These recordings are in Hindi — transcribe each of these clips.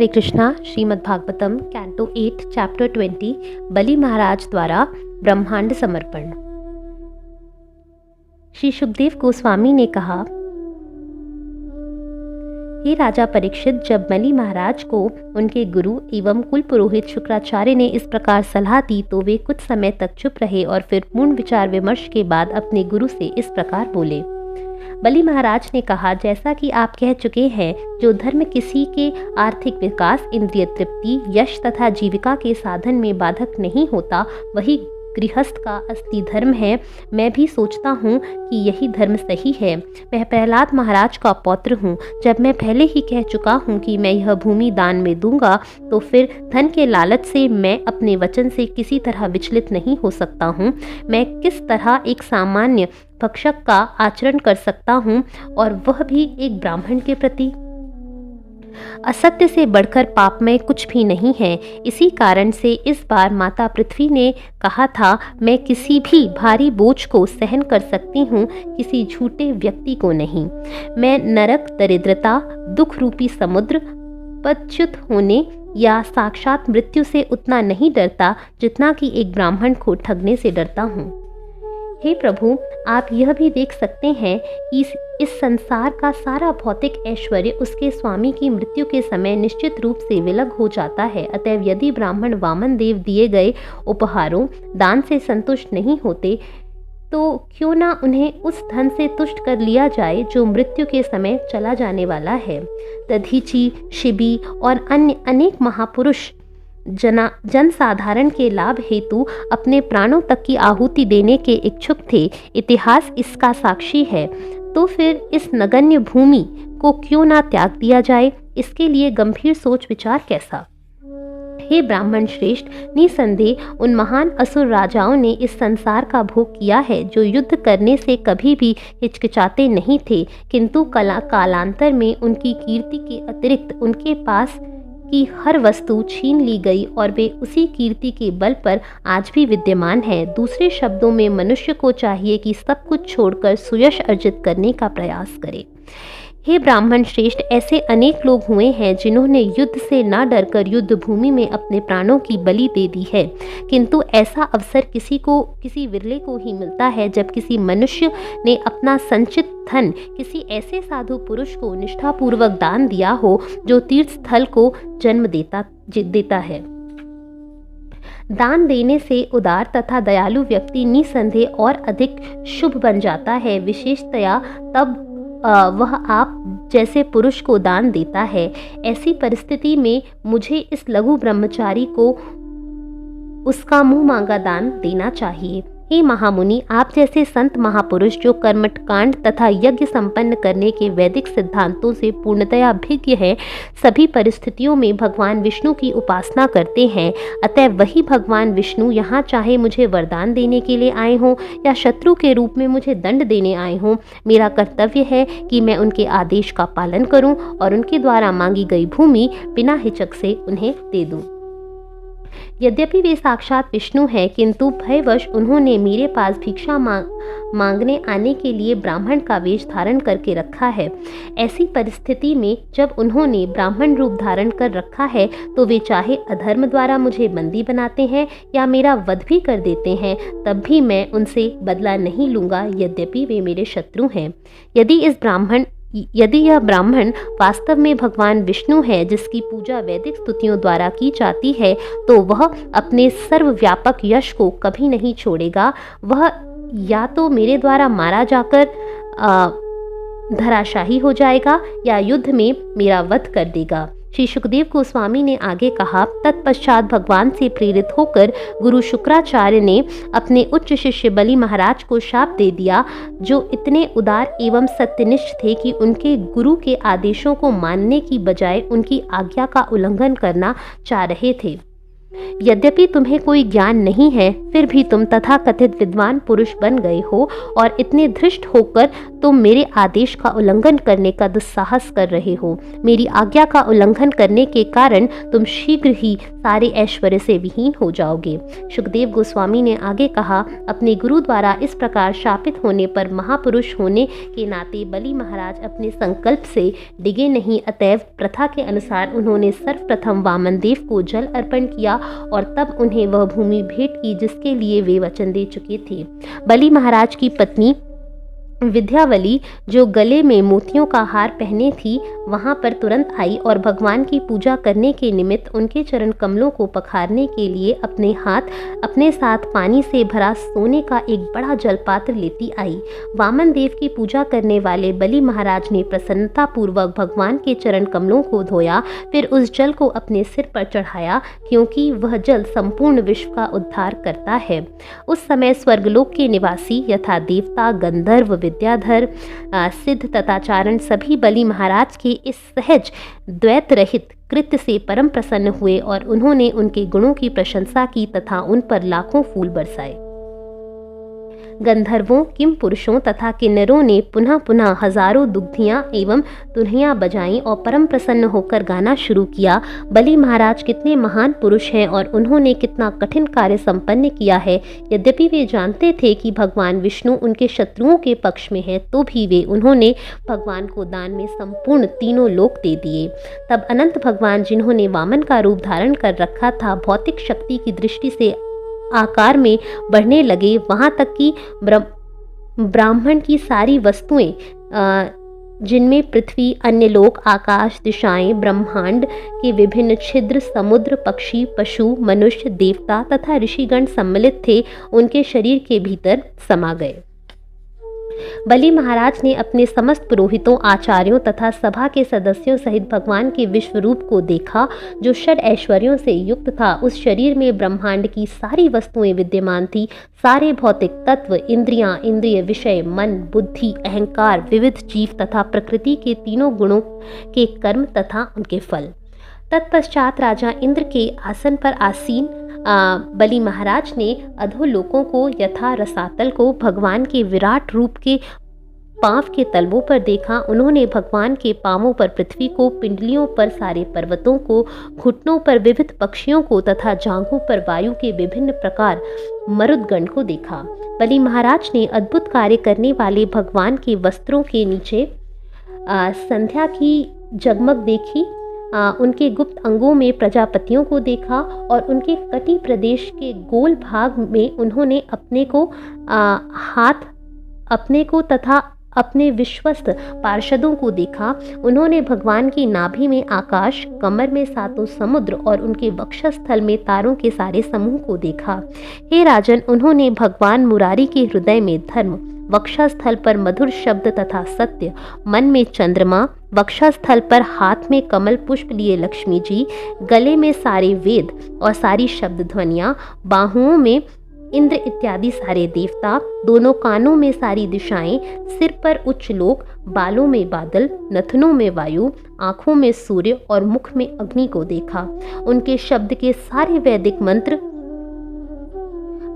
हरे कृष्णा। श्रीमद् भागवतम कैंटो 8 चैप्टर 20 बलि महाराज द्वारा ब्रह्मांड समर्पण। श्री सुखदेव गोस्वामी ने कहा, हे राजा परीक्षित, जब बलि महाराज को उनके गुरु एवं कुल पुरोहित शुक्राचार्य ने इस प्रकार सलाह दी तो वे कुछ समय तक चुप रहे और फिर पूर्ण विचार विमर्श के बाद अपने गुरु से इस प्रकार बोले। बलि महाराज ने कहा, जैसा कि आप कह चुके हैं, जो धर्म किसी के आर्थिक विकास, इंद्रिय तृप्ति, यश तथा जीविका के साधन में बाधक नहीं होता, वही गृहस्थ का असली धर्म है। मैं भी सोचता हूँ कि यही धर्म सही है। मैं प्रहलाद महाराज का पौत्र हूँ। जब मैं पहले ही कह चुका हूँ कि मैं यह भूमि दान में दूंगा, तो फिर धन के लालच से मैं अपने वचन से किसी तरह विचलित नहीं हो सकता हूँ। मैं किस तरह एक सामान्य भक्षक का आचरण कर सकता हूँ, और वह भी एक ब्राह्मण के प्रति? असत्य से बढ़कर पाप में कुछ भी नहीं है। इसी कारण से इस बार माता पृथ्वी ने कहा था, मैं किसी भी भारी बोझ को सहन कर सकती हूँ, किसी झूठे व्यक्ति को नहीं। मैं नरक, दरिद्रता, दुख रूपी समुद्र, पदच्युत होने या साक्षात मृत्यु से उतना नहीं डरता जितना कि एक ब्राह्मण को ठगने से डरता हूँ। हे प्रभु, आप यह भी देख सकते हैं कि इस संसार का सारा भौतिक ऐश्वर्य उसके स्वामी की मृत्यु के समय निश्चित रूप से विलग हो जाता है। अतएव यदि ब्राह्मण वामन देव दिए गए उपहारों, दान से संतुष्ट नहीं होते, तो क्यों ना उन्हें उस धन से तुष्ट कर लिया जाए जो मृत्यु के समय चला जाने वाला है। दधीची, शिबी और अन्य अनेक महापुरुष जन साधारण के लाभ हेतु अपने प्राणों तक की आहुति देने के इच्छुक थे। इतिहास इसका साक्षी है। तो फिर इस नगण्य भूमि को क्यों ना त्याग दिया जाए? इसके लिए गंभीर सोच विचार कैसा? हे ब्राह्मण श्रेष्ठ, निसंदेह उन महान असुर राजाओं ने इस संसार का भोग किया है, जो युद्ध करने से कभी भी हिचकिचाते नहीं थे, किंतु कालांतर में उनकी कीर्ति के अतिरिक्त उनके पास की हर वस्तु छीन ली गई और वे उसी कीर्ति के बल पर आज भी विद्यमान है। दूसरे शब्दों में, मनुष्य को चाहिए कि सब कुछ छोड़कर सुयश अर्जित करने का प्रयास करे। हे ब्राह्मण श्रेष्ठ, ऐसे अनेक लोग हुए हैं जिन्होंने युद्ध से न डरकर युद्ध भूमि में अपने प्राणों की बलि दे दी है, किंतु ऐसा अवसर किसी विरले को ही मिलता है जब किसी मनुष्य ने अपना संचित धन किसी ऐसे साधु पुरुष को निष्ठापूर्वक दान दिया हो जो तीर्थ स्थल को जन्म देता है। दान देने से उदार तथा दयालु व्यक्ति निसंदेह और अधिक शुभ बन जाता है, विशेषतया तब वह आप जैसे पुरुष को दान देता है। ऐसी परिस्थिति में मुझे इस लघु ब्रह्मचारी को उसका मुंह मांगा दान देना चाहिए। हे महामुनि, आप जैसे संत महापुरुष जो कर्मकांड तथा यज्ञ संपन्न करने के वैदिक सिद्धांतों से पूर्णतया अभिज्ञ हैं, सभी परिस्थितियों में भगवान विष्णु की उपासना करते हैं। अतः वही भगवान विष्णु यहाँ चाहे मुझे वरदान देने के लिए आए हों या शत्रु के रूप में मुझे दंड देने आए हों, मेरा कर्तव्य है कि मैं उनके आदेश का पालन करूं और उनके द्वारा मांगी गई भूमि बिना हिचक से उन्हें दे दूं। यद्यपि वे साक्षात विष्णु हैं, किंतु भयवश उन्होंने मेरे पास भिक्षा मांगने आने के लिए ब्राह्मण का वेश धारण करके रखा है। ऐसी परिस्थिति में जब उन्होंने ब्राह्मण रूप धारण कर रखा है, तो वे चाहे अधर्म द्वारा मुझे बंदी बनाते हैं या मेरा वध भी कर देते हैं, तब भी मैं उनसे बदला नहीं लूंगा, यद्यपि वे मेरे शत्रु हैं। यदि यह ब्राह्मण वास्तव में भगवान विष्णु है, जिसकी पूजा वैदिक स्तुतियों द्वारा की जाती है, तो वह अपने सर्वव्यापक यश को कभी नहीं छोड़ेगा। वह या तो मेरे द्वारा मारा जाकर धराशाही हो जाएगा या युद्ध में मेरा वध कर देगा। श्री सुखदेव गोस्वामी ने आगे कहा, तत्पश्चात भगवान से प्रेरित होकर गुरु शुक्राचार्य ने अपने उच्च शिष्य बलि महाराज को शाप दे दिया, जो इतने उदार एवं सत्यनिष्ठ थे कि उनके गुरु के आदेशों को मानने की बजाय उनकी आज्ञा का उल्लंघन करना चाह रहे थे। यद्यपि तुम्हें कोई ज्ञान नहीं है, फिर भी तुम तथाकथित विद्वान पुरुष बन गए हो और इतने धृष्ट होकर तुम मेरे आदेश का उल्लंघन करने का दुस्साहस कर रहे हो। मेरी आज्ञा का उल्लंघन करने के कारण तुम शीघ्र ही सारे ऐश्वर्य से विहीन हो जाओगे। सुखदेव गोस्वामी ने आगे कहा, अपने गुरु द्वारा इस प्रकार शापित होने पर महापुरुष होने के नाते बलि महाराज अपने संकल्प से डिगे नहीं, अतएव प्रथा के अनुसार उन्होंने सर्वप्रथम वामन देव को जल अर्पण किया और तब उन्हें वह भूमि भेंट की जिसके लिए वे वचन दे चुके थे। बलि महाराज की पत्नी विद्यावली, जो गले में मोतियों का हार पहने थी, वहां पर तुरंत आई और भगवान की पूजा करने के निमित्त उनके चरण कमलों को पखारने के लिए अपने साथ पानी से भरा सोने का एक बड़ा जलपात्र लेती आई। वामन देव की पूजा करने वाले बलि महाराज ने प्रसन्नता पूर्वक भगवान के चरण कमलों को धोया, फिर उस जल को अपने सिर पर चढ़ाया, क्योंकि वह जल संपूर्ण विश्व का उद्धार करता है। उस समय स्वर्गलोक के निवासी यथा देवता, गंधर्व, विद्याधर, सिद्ध तथा चारण सभी बलि महाराज के इस सहज द्वैत रहित कृत्य से परम प्रसन्न हुए और उन्होंने उनके गुणों की प्रशंसा की तथा उन पर लाखों फूल बरसाए। गंधर्वों, किम पुरुषों तथा किन्नरों ने पुनः पुनः हजारों दुग्धियां एवं तुरहियां बजाईं और परम प्रसन्न होकर गाना शुरू किया। बलि महाराज कितने महान पुरुष हैं और उन्होंने कितना कठिन कार्य संपन्न किया है। यद्यपि वे जानते थे कि भगवान विष्णु उनके शत्रुओं के पक्ष में है, तो भी उन्होंने भगवान को दान में संपूर्ण तीनों लोक दे दिए। तब अनंत भगवान, जिन्होंने वामन का रूप धारण कर रखा था, भौतिक शक्ति की दृष्टि से आकार में बढ़ने लगे, वहाँ तक कि ब्राह्मण की सारी वस्तुएं, जिनमें पृथ्वी, अन्य लोक, आकाश, दिशाएं, ब्रह्मांड के विभिन्न छिद्र, समुद्र, पक्षी, पशु, मनुष्य, देवता तथा ऋषिगण सम्मिलित थे, उनके शरीर के भीतर समा गए। बलि महाराज ने अपने समस्त पुरोहितों, आचार्यों तथा सभा के सदस्यों सहित भगवान के विश्व रूप को देखा, जो षड ऐश्वर्यों से युक्त था। उस शरीर में ब्रह्मांड की सारी वस्तुएं विद्यमान थी, सारे भौतिक तत्व, इंद्रियां, इंद्रिय विषय, मन, बुद्धि, अहंकार, विविध जीव तथा प्रकृति के तीनों गुणों के कर्म तथा उनके फल। तत्पश्चात राजा इंद्र के आसन पर आसीन बलि महाराज ने अधोलोकों को यथा रसातल को भगवान के विराट रूप के पांव के तलवों पर देखा। उन्होंने भगवान के पांवों पर पृथ्वी को, पिंडलियों पर सारे पर्वतों को, घुटनों पर विविध पक्षियों को तथा जांघों पर वायु के विभिन्न प्रकार मरुदगण को देखा। बलि महाराज ने अद्भुत कार्य करने वाले भगवान के वस्त्रों के नीचे संध्या की जगमग देखी, उनके गुप्त अंगों में प्रजापतियों को देखा और उनके कटी प्रदेश के गोल भाग में उन्होंने अपने को तथा अपने विश्वस्त पार्षदों को देखा। उन्होंने भगवान की नाभि में आकाश, कमर में सातों समुद्र और उनके वक्षस्थल में तारों के सारे समूह को देखा। हे राजन, उन्होंने भगवान मुरारी के हृदय में धर्म, वक्षस्थल पर मधुर शब्द तथा सत्य, मन में चंद्रमा, वक्षस्थल पर हाथ में कमल पुष्प लिए लक्ष्मी जी, गले में सारे वेद और सारी शब्द ध्वनियाँ, बाहुओं में इंद्र इत्यादि सारे देवता, दोनों कानों में सारी दिशाएं, सिर पर उच्च लोक, बालों में बादल, नथनों में वायु, आँखों में सूर्य और मुख में अग्नि को देखा। उनके शब्द के सारे वैदिक मंत्र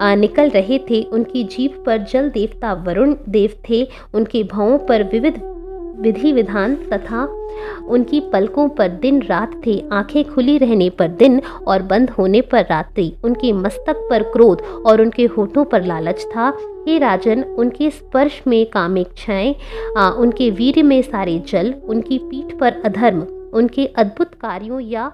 निकल रहे थे। उनकी जीभ पर जल देवता वरुण देव थे। उनके भौं पर विविध विधि विधान तथा उनकी पलकों पर दिन रात थे। आंखें खुली रहने पर दिन और बंद होने पर रात्रि। उनके मस्तक पर क्रोध और उनके होठों पर लालच था। हे राजन, उनके स्पर्श में कामेच्छाएं, उनके वीर्य में सारे जल, उनकी पीठ पर अधर्म, उनके अद्भुत कार्यों या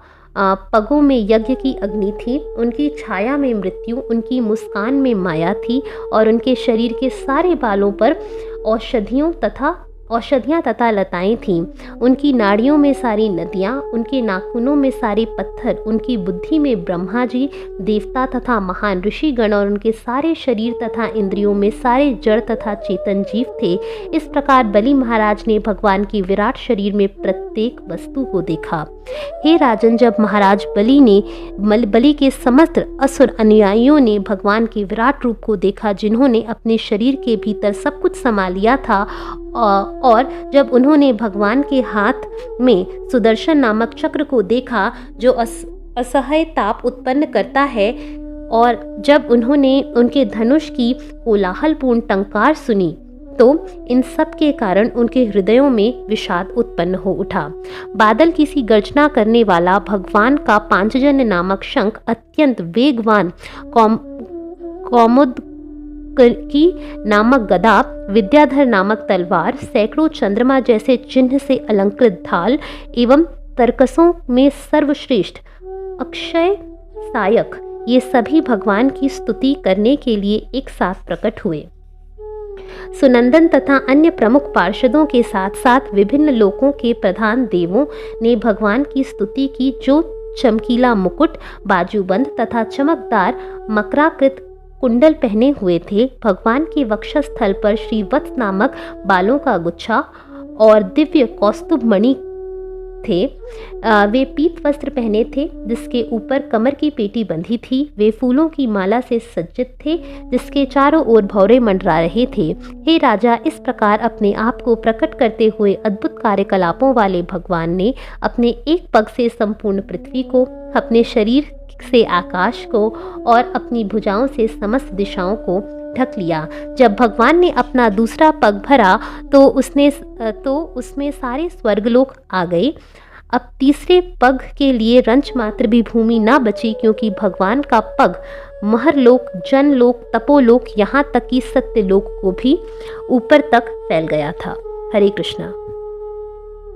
पगों में यज्ञ की अग्नि थी। उनकी छाया में मृत्यु, उनकी मुस्कान में माया थी और उनके शरीर के सारे बालों पर औषधियाँ तथा लताएं थीं। उनकी नाड़ियों में सारी नदियाँ, उनके नाखूनों में सारे पत्थर, उनकी बुद्धि में ब्रह्मा जी, देवता तथा महान ऋषिगण और उनके सारे शरीर तथा इंद्रियों में सारे जड़ तथा चेतन जीव थे। इस प्रकार बलि महाराज ने भगवान के विराट शरीर में प्रत्येक वस्तु को देखा। हे राजन, जब महाराज बलि के समस्त असुर अनुयायियों ने भगवान के विराट रूप को देखा, जिन्होंने अपने शरीर के भीतर सब कुछ समा लिया था, और जब उन्होंने भगवान के हाथ में सुदर्शन नामक चक्र को देखा जो असह्य ताप उत्पन्न करता है, और जब उन्होंने उनके धनुष की कोलाहलपूर्ण टंकार सुनी, तो इन सब के कारण उनके हृदयों में विषाद उत्पन्न हो उठा। बादल की सी गर्जना करने वाला भगवान का पांचजन्य नामक शंख, अत्यंत वेगवान कौमुद की नामक गदा, विद्याधर नामक तलवार, सैकड़ों चंद्रमा जैसे चिन्ह से अलंकृत ढाल एवं तर्कसों में सर्वश्रेष्ठ अक्षय सायक, ये सभी भगवान की स्तुति करने के लिए एक साथ प्रकट हुए। सुनंदन तथा अन्य प्रमुख पार्षदों के साथ साथ विभिन्न लोकों के प्रधान देवों ने भगवान की स्तुति की, जो चमकीला मुकुट, बाजूबंद तथा चमकदार मकराकृत कुंडल पहने हुए थे। भगवान के वक्षस्थल पर श्रीवत्स नामक बालों का गुच्छा और दिव्य कौस्तुभ मणि थे। वे पीत वस्त्र पहने थे जिसके ऊपर कमर की पेटी बंधी थी। वे फूलों की माला से सज्जित थे जिसके चारों ओर भौरे मंडरा रहे थे। हे राजा, इस प्रकार अपने आप को प्रकट करते हुए अद्भुत कार्यकलापों वाले भगवान ने अपने एक पग से संपूर्ण पृथ्वी को, अपने शरीर से आकाश को और अपनी भुजाओं से समस्त दिशाओं को ढक लिया। जब भगवान ने अपना दूसरा पग भरा तो उसमें सारे स्वर्गलोक आ गए। अब तीसरे पग के लिए रंच मात्र भी भूमि न बची, क्योंकि भगवान का पग महरलोक, जनलोक, तपोलोक, यहाँ तक कि सत्यलोक को भी ऊपर तक फैल गया था। हरे कृष्णा।